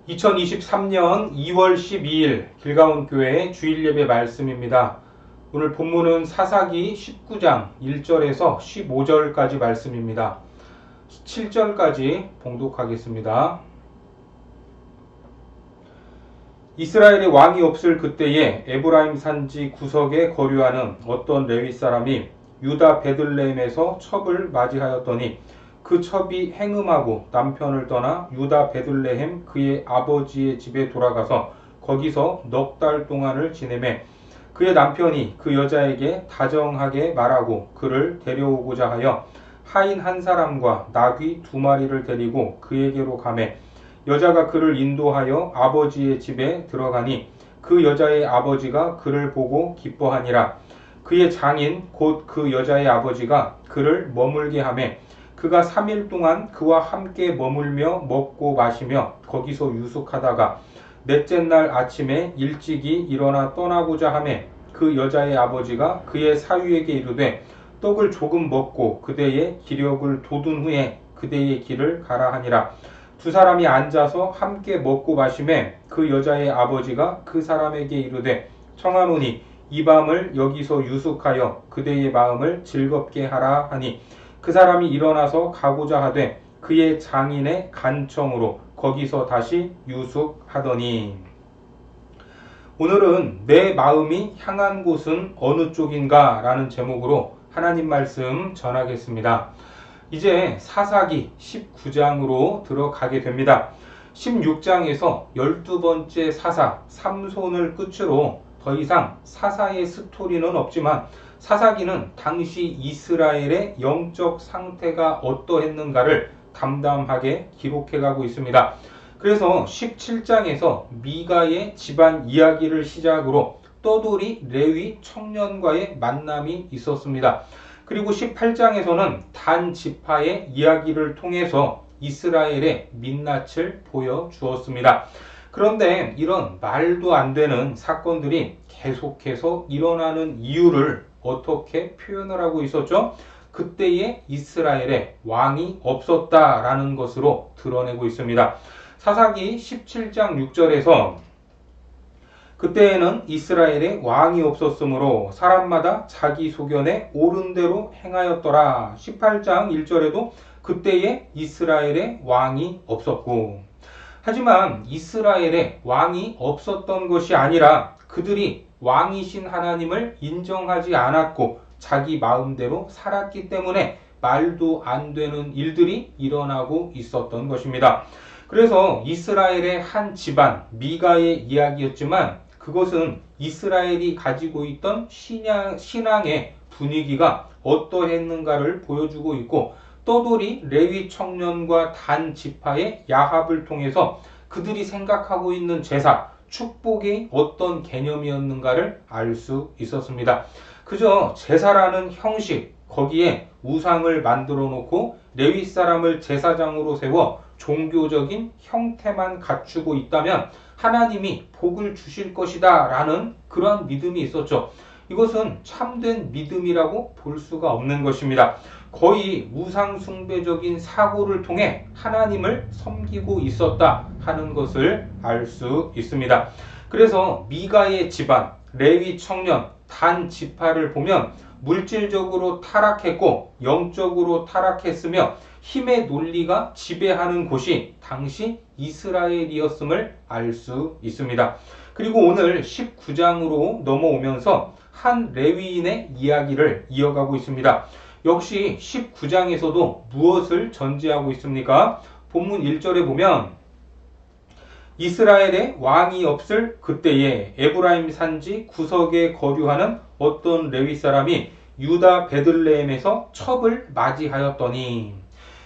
2023년 2월 12일 길가온교회 주일예배 말씀입니다. 오늘 본문은 사사기 19장 1절에서 15절까지 말씀입니다. 7절까지 봉독하겠습니다. 이스라엘의 왕이 없을 그때에 에브라임 산지 구석에 거류하는 어떤 레위 사람이 유다 베들레헴에서 첩을 맞이하였더니 그 첩이 행음하고 남편을 떠나 유다 베들레헴 그의 아버지의 집에 돌아가서 거기서 넉 달 동안을 지내매 그의 남편이 그 여자에게 다정하게 말하고 그를 데려오고자 하여 하인 한 사람과 나귀 2마리를 데리고 그에게로 가매 여자가 그를 인도하여 아버지의 집에 들어가니 그 여자의 아버지가 그를 보고 기뻐하니라. 그의 장인 곧 그 여자의 아버지가 그를 머물게 하매 그가 3일 동안 그와 함께 머물며 먹고 마시며 거기서 유숙하다가 넷째 날 아침에 일찍이 일어나 떠나고자 하매 그 여자의 아버지가 그의 사위에게 이르되 떡을 조금 먹고 그대의 기력을 돋운 후에 그대의 길을 가라 하니라. 두 사람이 앉아서 함께 먹고 마시매 그 여자의 아버지가 그 사람에게 이르되 청하노니 이 밤을 여기서 유숙하여 그대의 마음을 즐겁게 하라 하니 그 사람이 일어나서 가고자 하되 그의 장인의 간청으로 거기서 다시 유숙하더니. 오늘은 내 마음이 향한 곳은 어느 쪽인가 라는 제목으로 하나님 말씀 전하겠습니다. 이제 사사기 19장으로 들어가게 됩니다. 16장에서 12번째 사사 삼손을 끝으로 더 이상 사사의 스토리는 없지만 사사기는 당시 이스라엘의 영적 상태가 어떠했는가를 담담하게 기록해가고 있습니다. 그래서 17장에서 미가의 집안 이야기를 시작으로 떠돌이 레위 청년과의 만남이 있었습니다. 그리고 18장에서는 단 지파의 이야기를 통해서 이스라엘의 민낯을 보여주었습니다. 그런데 이런 말도 안 되는 사건들이 계속해서 일어나는 이유를 어떻게 표현을 하고 있었죠? 그때의 이스라엘에 왕이 없었다라는 것으로 드러내고 있습니다. 사사기 17장 6절에서 그때에는 이스라엘에 왕이 없었으므로 사람마다 자기 소견에 옳은 대로 행하였더라. 18장 1절에도 그때에 이스라엘에 왕이 없었고, 하지만 이스라엘에 왕이 없었던 것이 아니라 그들이 왕이신 하나님을 인정하지 않았고 자기 마음대로 살았기 때문에 말도 안 되는 일들이 일어나고 있었던 것입니다. 그래서 이스라엘의 한 집안 미가의 이야기였지만 그것은 이스라엘이 가지고 있던 신앙의 분위기가 어떠했는가를 보여주고 있고, 떠돌이 레위 청년과 단 지파의 야합을 통해서 그들이 생각하고 있는 제사, 축복이 어떤 개념이었는가를 알 수 있었습니다. 그저 제사라는 형식, 거기에 우상을 만들어 놓고 레위 사람을 제사장으로 세워 종교적인 형태만 갖추고 있다면 하나님이 복을 주실 것이다 라는 그러한 믿음이 있었죠. 이것은 참된 믿음이라고 볼 수가 없는 것입니다. 거의 우상숭배적인 사고를 통해 하나님을 섬기고 있었다 하는 것을 알 수 있습니다. 그래서 미가의 집안, 레위 청년, 단 지파를 보면 물질적으로 타락했고 영적으로 타락했으며 힘의 논리가 지배하는 곳이 당시 이스라엘이었음을 알 수 있습니다. 그리고 오늘 19장으로 넘어오면서 한 레위인의 이야기를 이어가고 있습니다. 역시 19장에서도 무엇을 전제하고 있습니까? 본문 1절에 보면 이스라엘에 왕이 없을 그때에 에브라임 산지 구석에 거류하는 어떤 레위 사람이 유다 베들레헴에서 첩을 맞이하였더니,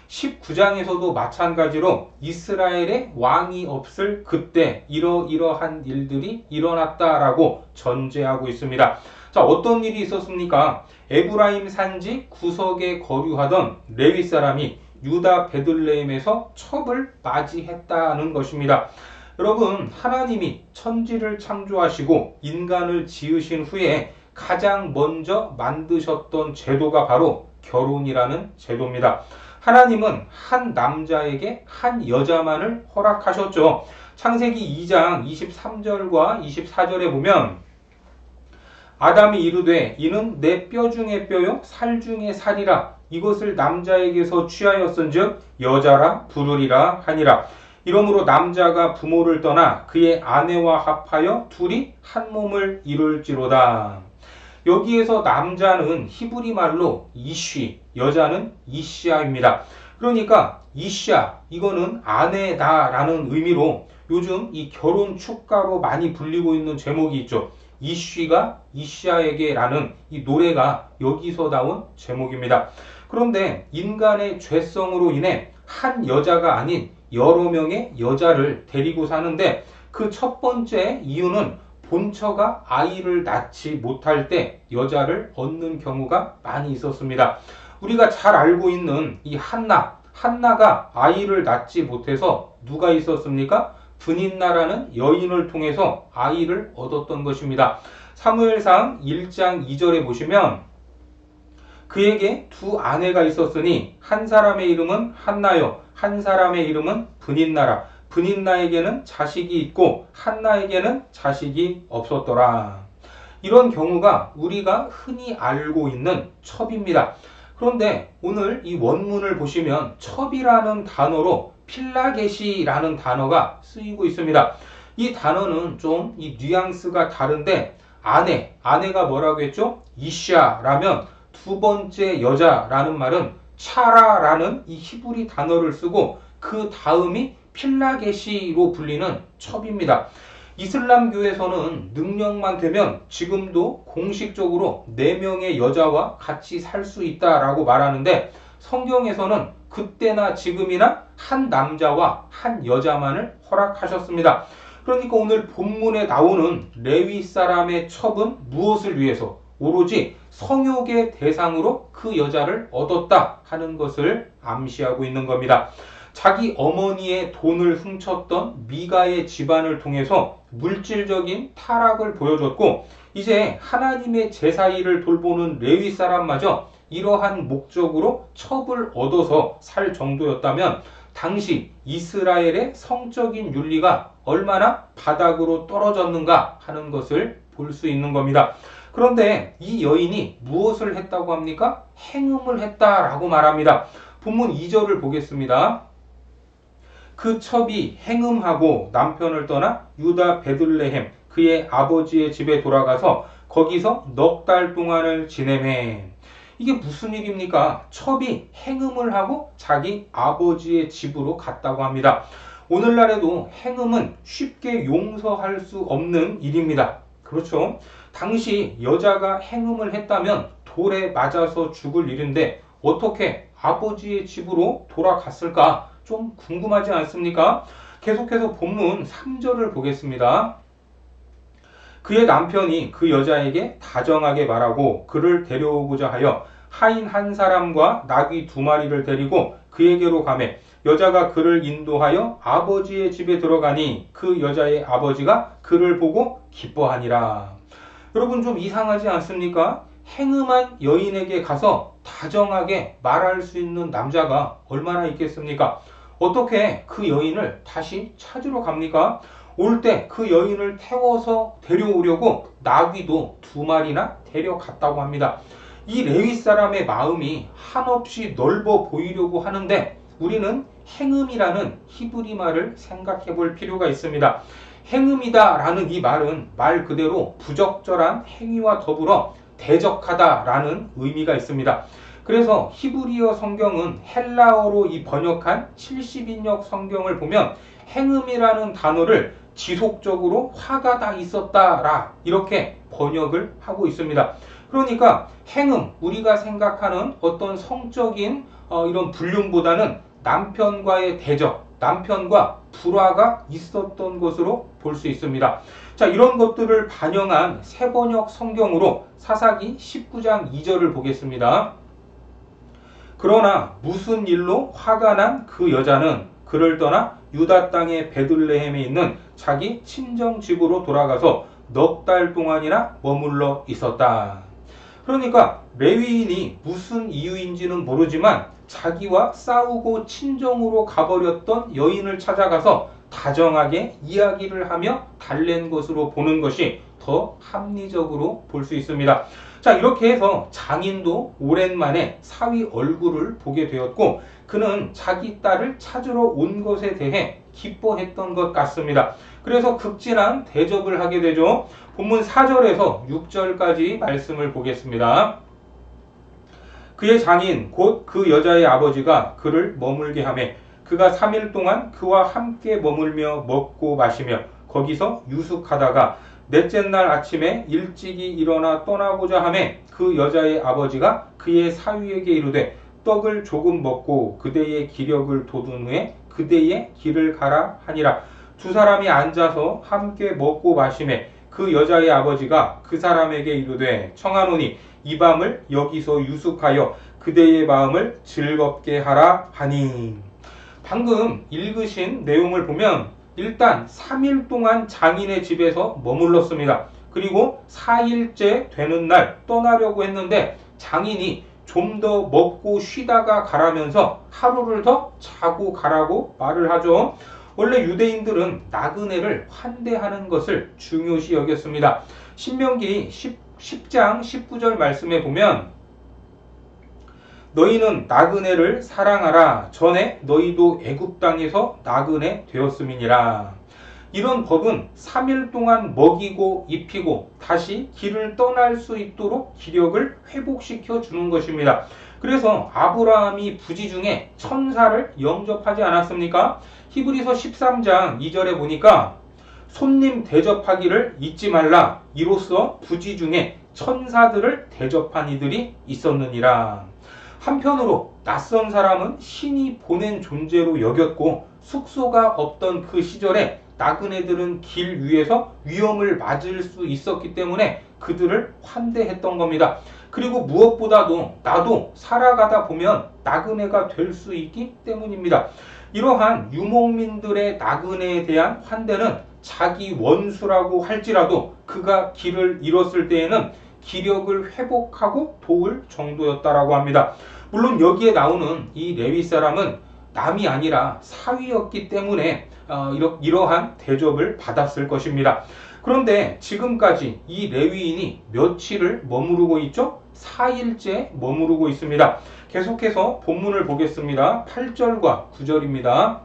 19장에서도 마찬가지로 이스라엘에 왕이 없을 그때 이러이러한 일들이 일어났다라고 전제하고 있습니다. 자, 어떤 일이 있었습니까? 에브라임 산지 구석에 거류하던 레위 사람이 유다 베들레헴에서 첩을 맞이했다는 것입니다. 여러분, 하나님이 천지를 창조하시고 인간을 지으신 후에 가장 먼저 만드셨던 제도가 바로 결혼이라는 제도입니다. 하나님은 한 남자에게 한 여자만을 허락하셨죠. 창세기 2장 23절과 24절에 보면 아담이 이르되 이는 내 뼈 중에 뼈요 살 중에 살이라 이것을 남자에게서 취하였은즉 여자라 부르리라 하니라. 이러므로 남자가 부모를 떠나 그의 아내와 합하여 둘이 한 몸을 이룰지로다. 여기에서 남자는 히브리 말로 이쉬, 여자는 이시아입니다. 그러니까 이시아, 이거는 아내다라는 의미로 요즘 이 결혼 축가로 많이 불리고 있는 제목이 있죠. 이쉬가 이시아에게라는 이 노래가 여기서 나온 제목입니다. 그런데 인간의 죄성으로 인해 한 여자가 아닌 여러 명의 여자를 데리고 사는데 그 첫 번째 이유는 본처가 아이를 낳지 못할 때 여자를 얻는 경우가 많이 있었습니다. 우리가 잘 알고 있는 이 한나가 아이를 낳지 못해서 누가 있었습니까? 브닌나라는 여인을 통해서 아이를 얻었던 것입니다. 사무엘상 1장 2절에 보시면 그에게 두 아내가 있었으니 한 사람의 이름은 한나요 한 사람의 이름은 브닌나라. 브닌나에게는 자식이 있고 한나에게는 자식이 없었더라. 이런 경우가 우리가 흔히 알고 있는 첩입니다. 그런데 오늘 이 원문을 보시면 첩이라는 단어로 필라게시라는 단어가 쓰이고 있습니다. 이 단어는 좀 이 뉘앙스가 다른데 아내가 뭐라고 했죠? 이샤라면 두 번째 여자라는 말은 차라라는 이 히브리 단어를 쓰고 그 다음이 필라게시로 불리는 첩입니다. 이슬람교에서는 능력만 되면 지금도 공식적으로 4명의 여자와 같이 살 수 있다라고 말하는데 성경에서는 그때나 지금이나 한 남자와 한 여자만을 허락하셨습니다. 그러니까 오늘 본문에 나오는 레위 사람의 첩은 무엇을 위해서? 오로지 성욕의 대상으로 그 여자를 얻었다 하는 것을 암시하고 있는 겁니다. 자기 어머니의 돈을 훔쳤던 미가의 집안을 통해서 물질적인 타락을 보여줬고 이제 하나님의 제사 일을 돌보는 레위 사람마저 이러한 목적으로 첩을 얻어서 살 정도였다면 당시 이스라엘의 성적인 윤리가 얼마나 바닥으로 떨어졌는가 하는 것을 볼 수 있는 겁니다. 그런데 이 여인이 무엇을 했다고 합니까? 행음을 했다라고 말합니다. 본문 2절을 보겠습니다. 그 첩이 행음하고 남편을 떠나 유다 베들레헴 그의 아버지의 집에 돌아가서 거기서 넉 달 동안을 지내매. 이게 무슨 일입니까? 첩이 행음을 하고 자기 아버지의 집으로 갔다고 합니다. 오늘날에도 행음은 쉽게 용서할 수 없는 일입니다. 그렇죠? 당시 여자가 행음을 했다면 돌에 맞아서 죽을 일인데 어떻게 아버지의 집으로 돌아갔을까? 좀 궁금하지 않습니까? 계속해서 본문 3절을 보겠습니다. 그의 남편이 그 여자에게 다정하게 말하고 그를 데려오고자 하여 하인 한 사람과 나귀 2마리를 데리고 그에게로 가매 여자가 그를 인도하여 아버지의 집에 들어가니 그 여자의 아버지가 그를 보고 기뻐하니라. 여러분 좀 이상하지 않습니까? 행음한 여인에게 가서 다정하게 말할 수 있는 남자가 얼마나 있겠습니까? 어떻게 그 여인을 다시 찾으러 갑니까? 올 때 그 여인을 태워서 데려오려고 나귀도 2마리나 데려갔다고 합니다. 이 레위 사람의 마음이 한없이 넓어 보이려고 하는데 우리는 행음이라는 히브리 말을 생각해 볼 필요가 있습니다. 행음이다라는 이 말은 말 그대로 부적절한 행위와 더불어 대적하다라는 의미가 있습니다. 그래서 히브리어 성경은 헬라어로 이 번역한 70인역 성경을 보면 행음이라는 단어를 지속적으로 화가 다 있었다라 이렇게 번역을 하고 있습니다. 그러니까 행음, 우리가 생각하는 어떤 성적인 이런 불륜보다는 남편과의 대적, 남편과 불화가 있었던 것으로 볼 수 있습니다. 자, 이런 것들을 반영한 새번역 성경으로 사사기 19장 2절을 보겠습니다. 그러나 무슨 일로 화가 난 그 여자는 그를 떠나 유다 땅의 베들레헴에 있는 자기 친정 집으로 돌아가서 넉 달 동안이나 머물러 있었다. 그러니까 레위인이 무슨 이유인지는 모르지만 자기와 싸우고 친정으로 가버렸던 여인을 찾아가서 다정하게 이야기를 하며 달랜 것으로 보는 것이 더 합리적으로 볼 수 있습니다. 자, 이렇게 해서 장인도 오랜만에 사위 얼굴을 보게 되었고 그는 자기 딸을 찾으러 온 것에 대해 기뻐했던 것 같습니다. 그래서 극진한 대접을 하게 되죠. 본문 4절에서 6절까지 말씀을 보겠습니다. 그의 장인 곧 그 여자의 아버지가 그를 머물게 하매 그가 3일 동안 그와 함께 머물며 먹고 마시며 거기서 유숙하다가 넷째 날 아침에 일찍이 일어나 떠나고자 하매 그 여자의 아버지가 그의 사위에게 이르되 떡을 조금 먹고 그대의 기력을 돋운 후에 그대의 길을 가라 하니라. 두 사람이 앉아서 함께 먹고 마시매 그 여자의 아버지가 그 사람에게 이르되 청하노니 이 밤을 여기서 유숙하여 그대의 마음을 즐겁게 하라 하니. 방금 읽으신 내용을 보면 일단 3일 동안 장인의 집에서 머물렀습니다. 그리고 4일째 되는 날 떠나려고 했는데 장인이 좀 더 먹고 쉬다가 가라면서 하루를 더 자고 가라고 말을 하죠. 원래 유대인들은 나그네를 환대하는 것을 중요시 여겼습니다. 신명기 10장 19절 말씀에 보면 너희는 나그네를 사랑하라. 전에 너희도 애굽 땅에서 나그네 되었음이니라. 이런 법은 3일 동안 먹이고 입히고 다시 길을 떠날 수 있도록 기력을 회복시켜 주는 것입니다. 그래서 아브라함이 부지 중에 천사를 영접하지 않았습니까? 히브리서 13장 2절에 보니까 손님 대접하기를 잊지 말라. 이로써 부지 중에 천사들을 대접한 이들이 있었느니라. 한편으로 낯선 사람은 신이 보낸 존재로 여겼고 숙소가 없던 그 시절에 나그네들은 길 위에서 위험을 맞을 수 있었기 때문에 그들을 환대했던 겁니다. 그리고 무엇보다도 나도 살아가다 보면 나그네가 될 수 있기 때문입니다. 이러한 유목민들의 나그네에 대한 환대는 자기 원수라고 할지라도 그가 길을 잃었을 때에는 기력을 회복하고 도울 정도였다라고 합니다. 물론 여기에 나오는 이 레위 사람은 남이 아니라 사위였기 때문에 이러한 대접을 받았을 것입니다. 그런데 지금까지 이 레위인이 며칠을 머무르고 있죠? 4일째 머무르고 있습니다. 계속해서 본문을 보겠습니다. 8절과 9절입니다.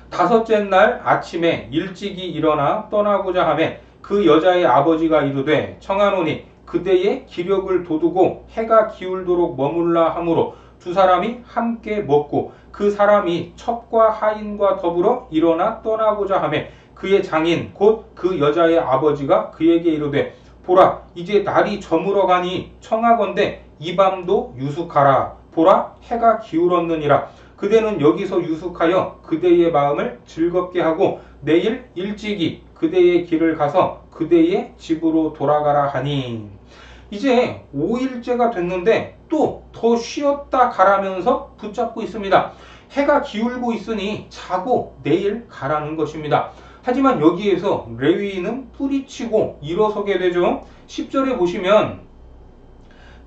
다섯째 날 아침에 일찍이 일어나 떠나고자 하매 그 여자의 아버지가 이르되 청하노니 그대의 기력을 돋우고 해가 기울도록 머물라 하므로 두 사람이 함께 먹고 그 사람이 첩과 하인과 더불어 일어나 떠나고자 하매 그의 장인 곧 그 여자의 아버지가 그에게 이르되 보라 이제 날이 저물어 가니 청하건대 이 밤도 유숙하라. 보라 해가 기울었느니라. 그대는 여기서 유숙하여 그대의 마음을 즐겁게 하고 내일 일찍이 그대의 길을 가서 그대의 집으로 돌아가라 하니. 이제 5일째가 됐는데 또 더 쉬었다 가라면서 붙잡고 있습니다. 해가 기울고 있으니 자고 내일 가라는 것입니다. 하지만 여기에서 레위인은 뿌리치고 일어서게 되죠. 10절에 보시면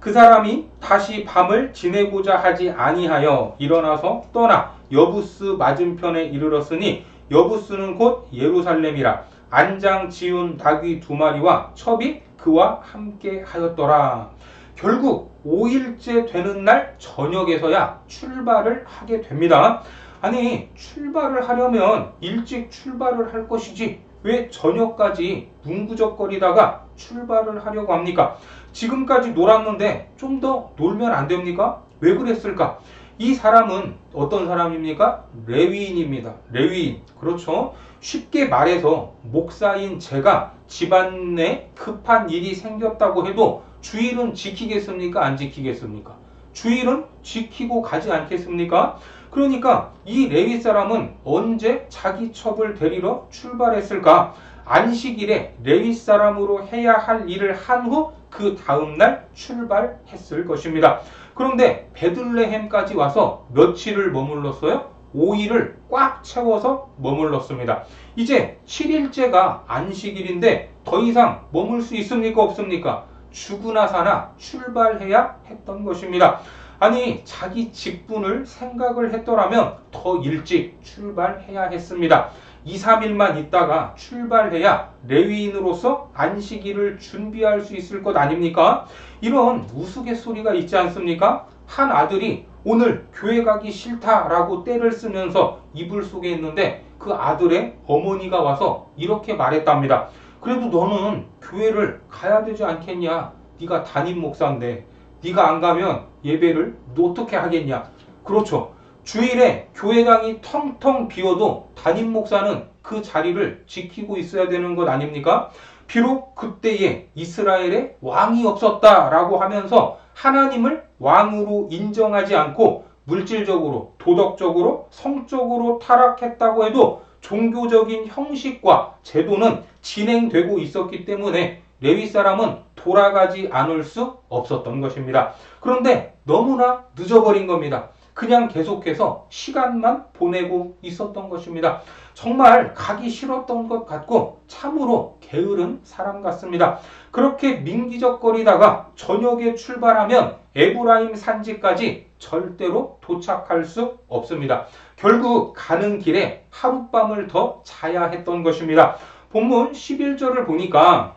그 사람이 다시 밤을 지내고자 하지 아니하여 일어나서 떠나 여부스 맞은편에 이르렀으니 여부스는 곧 예루살렘이라. 안장 지운 닭이 2마리와 첩이 그와 함께 하였더라. 결국 5일째 되는 날 저녁에서야 출발을 하게 됩니다. 아니 출발을 하려면 일찍 출발을 할 것이지 왜 저녁까지 뭉구적거리다가 출발을 하려고 합니까? 지금까지 놀았는데 좀 더 놀면 안 됩니까? 왜 그랬을까? 이 사람은 어떤 사람입니까? 레위인입니다. 레위인. 그렇죠? 쉽게 말해서 목사인 제가 집안에 급한 일이 생겼다고 해도 주일은 지키겠습니까? 안 지키겠습니까? 주일은 지키고 가지 않겠습니까? 그러니까 이 레위 사람은 언제 자기 첩을 데리러 출발했을까? 안식일에 레위 사람으로 해야 할 일을 한 후 그 다음날 출발했을 것입니다. 그런데 베들레헴까지 와서 며칠을 머물렀어요? 5일을 꽉 채워서 머물렀습니다. 이제 7일째가 안식일인데 더 이상 머물 수 있습니까? 없습니까? 죽으나 사나 출발해야 했던 것입니다. 아니, 자기 직분을 생각을 했더라면 더 일찍 출발해야 했습니다. 2, 3일만 있다가 출발해야 레위인으로서 안식일을 준비할 수 있을 것 아닙니까? 이런 우스갯소리가 있지 않습니까? 한 아들이 오늘 교회 가기 싫다라고 떼를 쓰면서 이불 속에 있는데 그 아들의 어머니가 와서 이렇게 말했답니다. 그래도 너는 교회를 가야 되지 않겠냐? 네가 담임 목사인데 네가 안 가면 예배를 어떻게 하겠냐? 그렇죠. 주일에 교회당이 텅텅 비어도 담임 목사는 그 자리를 지키고 있어야 되는 것 아닙니까? 비록 그때에 이스라엘에 왕이 없었다라고 하면서 하나님을 왕으로 인정하지 않고 물질적으로, 도덕적으로, 성적으로 타락했다고 해도 종교적인 형식과 제도는 진행되고 있었기 때문에 레위 사람은 돌아가지 않을 수 없었던 것입니다. 그런데 너무나 늦어버린 겁니다. 그냥 계속해서 시간만 보내고 있었던 것입니다. 정말 가기 싫었던 것 같고 참으로 게으른 사람 같습니다. 그렇게 민기적거리다가 저녁에 출발하면 에브라임 산지까지 절대로 도착할 수 없습니다. 결국 가는 길에 하룻밤을 더 자야 했던 것입니다. 본문 11절을 보니까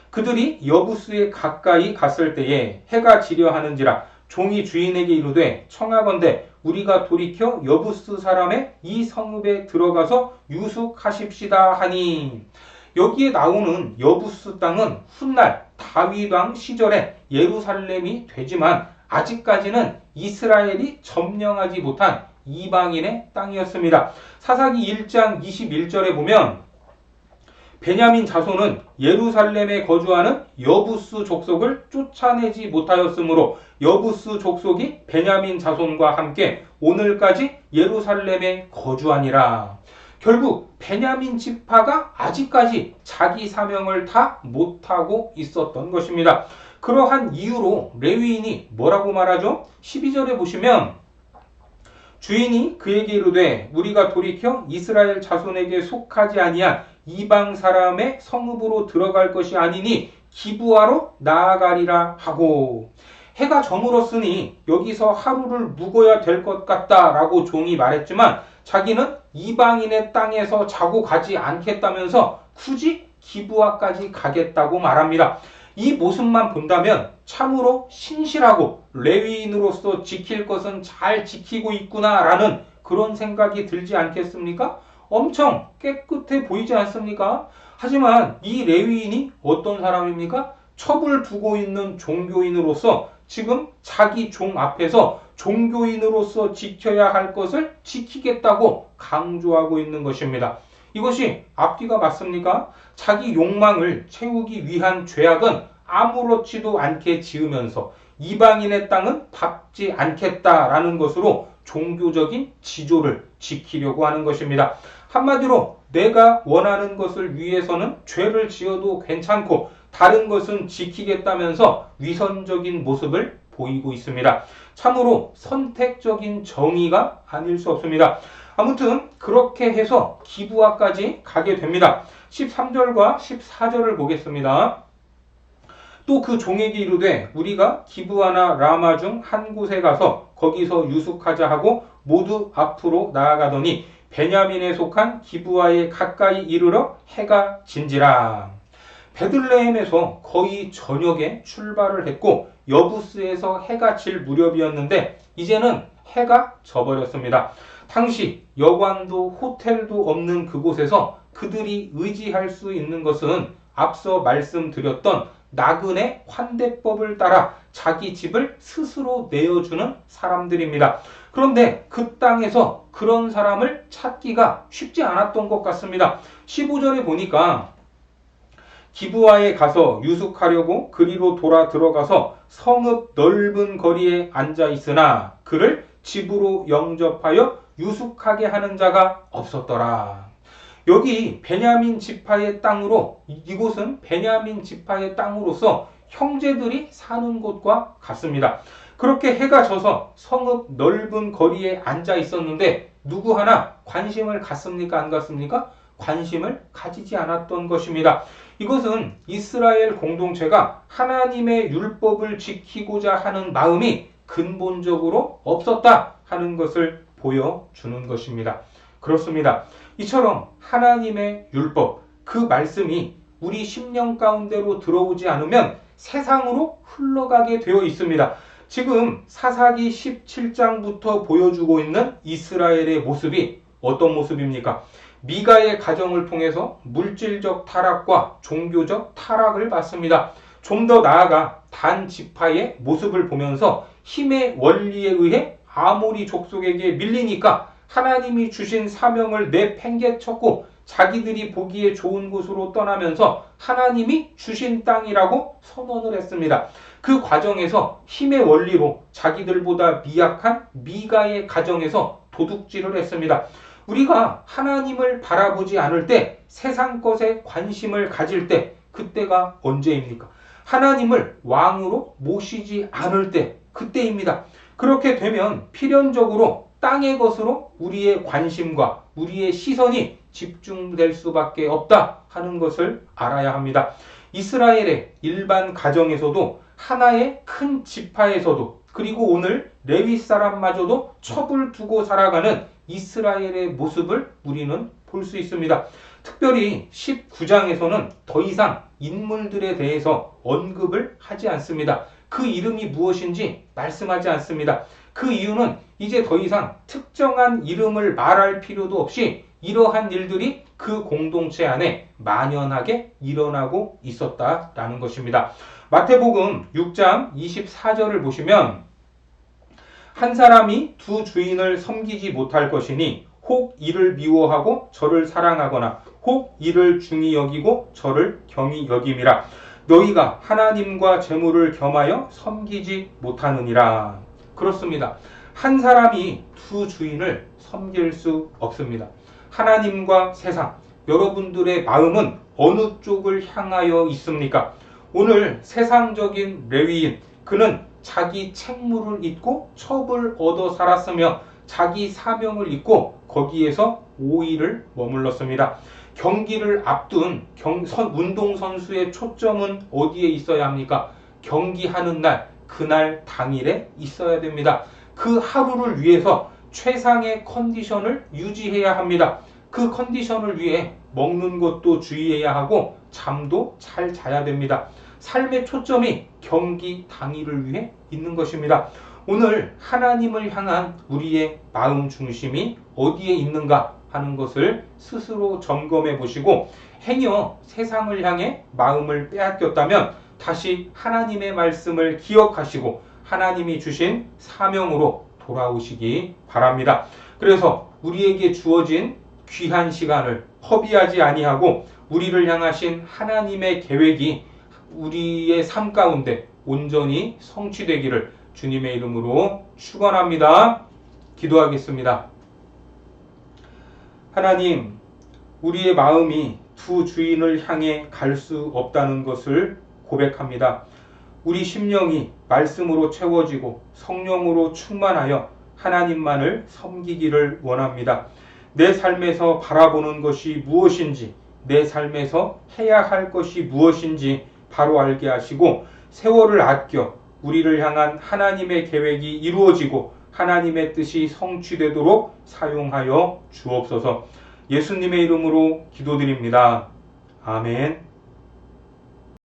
그들이 여부스에 가까이 갔을 때에 해가 지려 하는지라 종이 주인에게 이르되 청하건대 우리가 돌이켜 여부스 사람의 이 성읍에 들어가서 유숙하십시다 하니, 여기에 나오는 여부스 땅은 훗날 다윗 왕 시절에 예루살렘이 되지만 아직까지는 이스라엘이 점령하지 못한 이방인의 땅이었습니다. 사사기 1장 21절에 보면 베냐민 자손은 예루살렘에 거주하는 여부스 족속을 쫓아내지 못하였으므로 여부스 족속이 베냐민 자손과 함께 오늘까지 예루살렘에 거주하니라. 결국 베냐민 지파가 아직까지 자기 사명을 다 못하고 있었던 것입니다. 그러한 이유로 레위인이 뭐라고 말하죠? 12절에 보시면 주인이 그에게 이르되 우리가 돌이켜 이스라엘 자손에게 속하지 아니한 이방 사람의 성읍으로 들어갈 것이 아니니 기브아로 나아가리라 하고, 해가 저물었으니 여기서 하루를 묵어야 될 것 같다라고 종이 말했지만 자기는 이방인의 땅에서 자고 가지 않겠다면서 굳이 기브아까지 가겠다고 말합니다. 이 모습만 본다면 참으로 신실하고 레위인으로서 지킬 것은 잘 지키고 있구나라는 그런 생각이 들지 않겠습니까? 엄청 깨끗해 보이지 않습니까? 하지만 이 레위인이 어떤 사람입니까? 첩을 두고 있는 종교인으로서 지금 자기 종 앞에서 종교인으로서 지켜야 할 것을 지키겠다고 강조하고 있는 것입니다. 이것이 앞뒤가 맞습니까? 자기 욕망을 채우기 위한 죄악은 아무렇지도 않게 지으면서 이방인의 땅은 밟지 않겠다라는 것으로 종교적인 지조를 지키려고 하는 것입니다. 한마디로 내가 원하는 것을 위해서는 죄를 지어도 괜찮고 다른 것은 지키겠다면서 위선적인 모습을 보이고 있습니다. 참으로 선택적인 정의가 아닐 수 없습니다. 아무튼 그렇게 해서 기브아까지 가게 됩니다. 13절과 14절을 보겠습니다. 또 그 종에게 이르되 우리가 기브아나 라마 중 한 곳에 가서 거기서 유숙하자 하고 모두 앞으로 나아가더니 베냐민에 속한 기브아에 가까이 이르러 해가 진지라. 베들레헴에서 거의 저녁에 출발을 했고 여부스에서 해가 질 무렵이었는데 이제는 해가 져버렸습니다. 당시 여관도 호텔도 없는 그곳에서 그들이 의지할 수 있는 것은 앞서 말씀드렸던 나그네 환대법을 따라 자기 집을 스스로 내어주는 사람들입니다. 그런데 그 땅에서 그런 사람을 찾기가 쉽지 않았던 것 같습니다. 15절에 보니까 기브아에 가서 유숙하려고 그리로 돌아 들어가서 성읍 넓은 거리에 앉아 있으나 그를 집으로 영접하여 유숙하게 하는 자가 없었더라. 여기 베냐민 지파의 땅으로, 이곳은 베냐민 지파의 땅으로서 형제들이 사는 곳과 같습니다. 그렇게 해가 져서 성읍 넓은 거리에 앉아 있었는데 누구 하나 관심을 갖습니까? 안 갖습니까? 관심을 가지지 않았던 것입니다. 이것은 이스라엘 공동체가 하나님의 율법을 지키고자 하는 마음이 근본적으로 없었다 하는 것을 보여주는 것입니다. 그렇습니다. 이처럼 하나님의 율법, 그 말씀이 우리 심령 가운데로 들어오지 않으면 세상으로 흘러가게 되어 있습니다. 지금 사사기 17장부터 보여주고 있는 이스라엘의 모습이 어떤 모습입니까? 미가의 가정을 통해서 물질적 타락과 종교적 타락을 받습니다. 좀 더 나아가 단 지파의 모습을 보면서 힘의 원리에 의해 아모리 족속에게 밀리니까 하나님이 주신 사명을 내팽개쳤고 자기들이 보기에 좋은 곳으로 떠나면서 하나님이 주신 땅이라고 선언을 했습니다. 그 과정에서 힘의 원리로 자기들보다 미약한 미가의 가정에서 도둑질을 했습니다. 우리가 하나님을 바라보지 않을 때, 세상 것에 관심을 가질 때, 그때가 언제입니까? 하나님을 왕으로 모시지 않을 때, 그때입니다. 그렇게 되면 필연적으로 땅의 것으로 우리의 관심과 우리의 시선이 집중될 수밖에 없다 하는 것을 알아야 합니다. 이스라엘의 일반 가정에서도, 하나의 큰 지파에서도, 그리고 오늘 레위 사람마저도 첩을 두고 살아가는 이스라엘의 모습을 우리는 볼 수 있습니다. 특별히 19장에서는 더 이상 인물들에 대해서 언급을 하지 않습니다. 그 이름이 무엇인지 말씀하지 않습니다. 그 이유는 이제 더 이상 특정한 이름을 말할 필요도 없이 이러한 일들이 그 공동체 안에 만연하게 일어나고 있었다라는 것입니다. 마태복음 6장 24절을 보시면 한 사람이 두 주인을 섬기지 못할 것이니 혹 이를 미워하고 저를 사랑하거나 혹 이를 중히 여기고 저를 경히 여김이라. 너희가 하나님과 재물을 겸하여 섬기지 못하느니라. 그렇습니다. 한 사람이 두 주인을 섬길 수 없습니다. 하나님과 세상, 여러분들의 마음은 어느 쪽을 향하여 있습니까? 오늘 세상적인 레위인, 그는 자기 책무를 잊고 첩을 얻어 살았으며 자기 사명을 잊고 거기에서 5일을 머물렀습니다. 경기를 앞둔 운동선수의 초점은 어디에 있어야 합니까? 경기하는 날, 그날 당일에 있어야 됩니다. 그 하루를 위해서 최상의 컨디션을 유지해야 합니다. 그 컨디션을 위해 먹는 것도 주의해야 하고 잠도 잘 자야 됩니다. 삶의 초점이 경기 당일을 위해 있는 것입니다. 오늘 하나님을 향한 우리의 마음 중심이 어디에 있는가 하는 것을 스스로 점검해 보시고, 행여 세상을 향해 마음을 빼앗겼다면 다시 하나님의 말씀을 기억하시고 하나님이 주신 사명으로 돌아오시기 바랍니다. 그래서 우리에게 주어진 귀한 시간을 허비하지 아니하고 우리를 향하신 하나님의 계획이 우리의 삶 가운데 온전히 성취되기를 주님의 이름으로 축원합니다. 기도하겠습니다. 하나님, 우리의 마음이 두 주인을 향해 갈 수 없다는 것을 고백합니다. 우리 심령이 말씀으로 채워지고 성령으로 충만하여 하나님만을 섬기기를 원합니다. 내 삶에서 바라보는 것이 무엇인지, 내 삶에서 해야 할 것이 무엇인지 바로 알게 하시고 세월을 아껴 우리를 향한 하나님의 계획이 이루어지고 하나님의 뜻이 성취되도록 사용하여 주옵소서. 예수님의 이름으로 기도드립니다. 아멘.